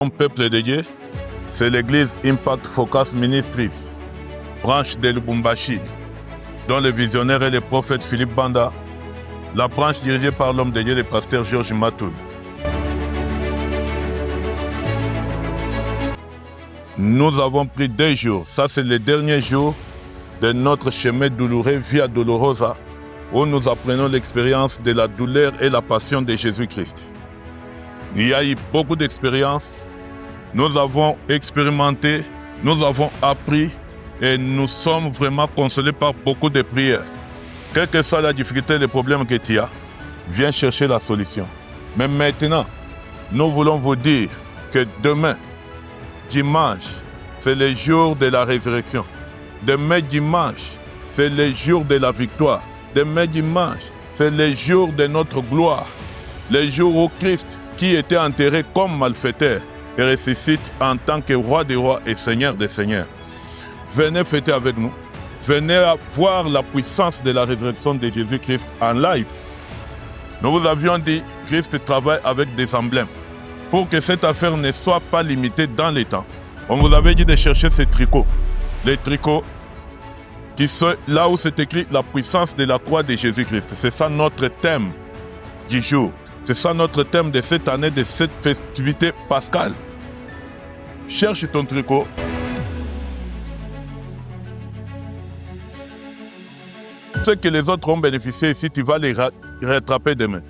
Mon peuple de Dieu, c'est l'église Impact Focus Ministries, branche de Lubumbashi, dont le visionnaire est le prophète Philippe Banda, la branche dirigée par l'homme de Dieu, le pasteur Georges Matoul. Nous avons pris 2 jours, ça c'est le dernier jour de notre chemin douloureux Via Dolorosa, où nous apprenons l'expérience de la douleur et la passion de Jésus-Christ. Il y a eu beaucoup d'expériences, nous avons expérimenté, nous avons appris et nous sommes vraiment consolés par beaucoup de prières. Quelle que soit la difficulté, le problème que tu as, viens chercher la solution. Mais maintenant, nous voulons vous dire que demain, dimanche, c'est le jour de la résurrection. Demain dimanche, c'est le jour de la victoire. Demain dimanche, c'est le jour de notre gloire. Le jour où Christ, qui était enterré comme malfaiteur, ressuscite en tant que roi des rois et seigneur des seigneurs. Venez fêter avec nous. Venez voir la puissance de la résurrection de Jésus-Christ en live. Nous vous avions dit, Christ travaille avec des emblèmes. Pour que cette affaire ne soit pas limitée dans les temps, on vous avait dit de chercher ces tricots. Les tricots qui sont là où c'est écrit la puissance de la croix de Jésus-Christ. C'est ça notre thème du jour. C'est ça notre thème de cette année, de cette festivité pascale. Cherche ton tricot. Ce que les autres ont bénéficié ici, tu vas les rattraper demain.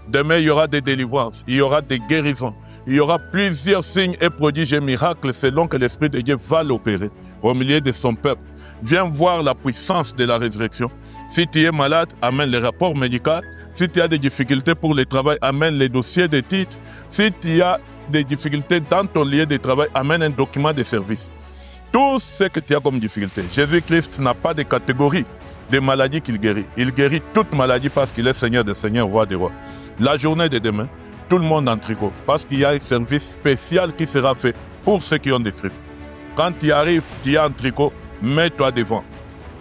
Demain, il y aura des délivrances, il y aura des guérisons, il y aura plusieurs signes et prodiges et miracles selon que l'Esprit de Dieu va l'opérer au milieu de son peuple. Viens voir la puissance de la résurrection. Si tu es malade, amène les rapports médicaux. Si tu as des difficultés pour le travail, amène les dossiers de titres. Si tu as des difficultés dans ton lieu de travail, amène un document de service. Tout ce que tu as comme difficulté. Jésus-Christ n'a pas de catégorie de maladies qu'il guérit. Il guérit toute maladie parce qu'il est Seigneur des Seigneurs, Roi des Rois. La journée de demain, tout le monde en tricot. Parce qu'il y a un service spécial qui sera fait pour ceux qui ont des tricots. Quand tu arrives, tu es en tricot, mets-toi devant.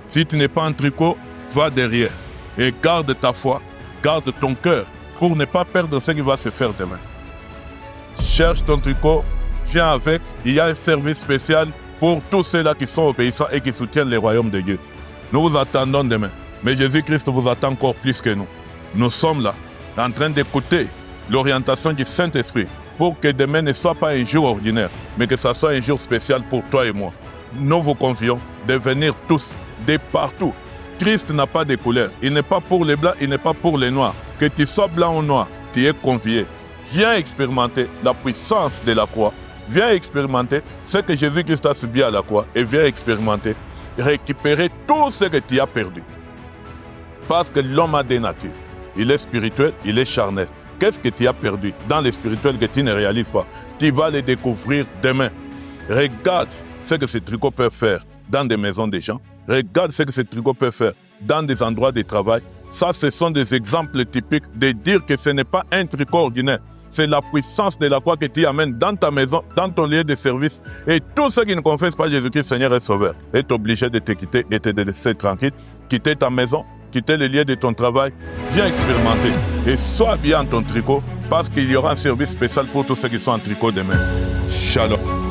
Si tu n'es pas en tricot, va derrière. Et garde ta foi, garde ton cœur pour ne pas perdre ce qui va se faire demain. Cherche ton tricot, viens avec. Il y a un service spécial pour tous ceux-là qui sont obéissants et qui soutiennent le royaume de Dieu. Nous vous attendons demain. Mais Jésus-Christ vous attend encore plus que nous. Nous sommes là, en train d'écouter l'orientation du Saint-Esprit pour que demain ne soit pas un jour ordinaire, mais que ce soit un jour spécial pour toi et moi. Nous vous convions de venir tous, de partout. Christ n'a pas de couleur. Il n'est pas pour les blancs, il n'est pas pour les noirs. Que tu sois blanc ou noir, tu es convié. Viens expérimenter la puissance de la croix. Viens expérimenter ce que Jésus-Christ a subi à la croix et viens expérimenter, récupérer tout ce que tu as perdu. Parce que l'homme a des natures. Il est spirituel, il est charnel. Qu'est-ce que tu as perdu dans le spirituel que tu ne réalises pas? Tu vas le découvrir demain. Regarde ce que ces tricots peuvent faire dans des maisons des gens. Regarde ce que ces tricots peuvent faire dans des endroits de travail. Ça, ce sont des exemples typiques de dire que ce n'est pas un tricot ordinaire. C'est la puissance de la croix que tu amènes dans ta maison, dans ton lieu de service. Et tous ceux qui ne confessent pas Jésus-Christ Seigneur et Sauveur est obligé de te quitter et de te laisser tranquille. Quitter ta maison, quitter le lieu de ton travail. Viens expérimenter. Et sois bien en ton tricot parce qu'il y aura un service spécial pour tous ceux qui sont en tricot demain. Shalom.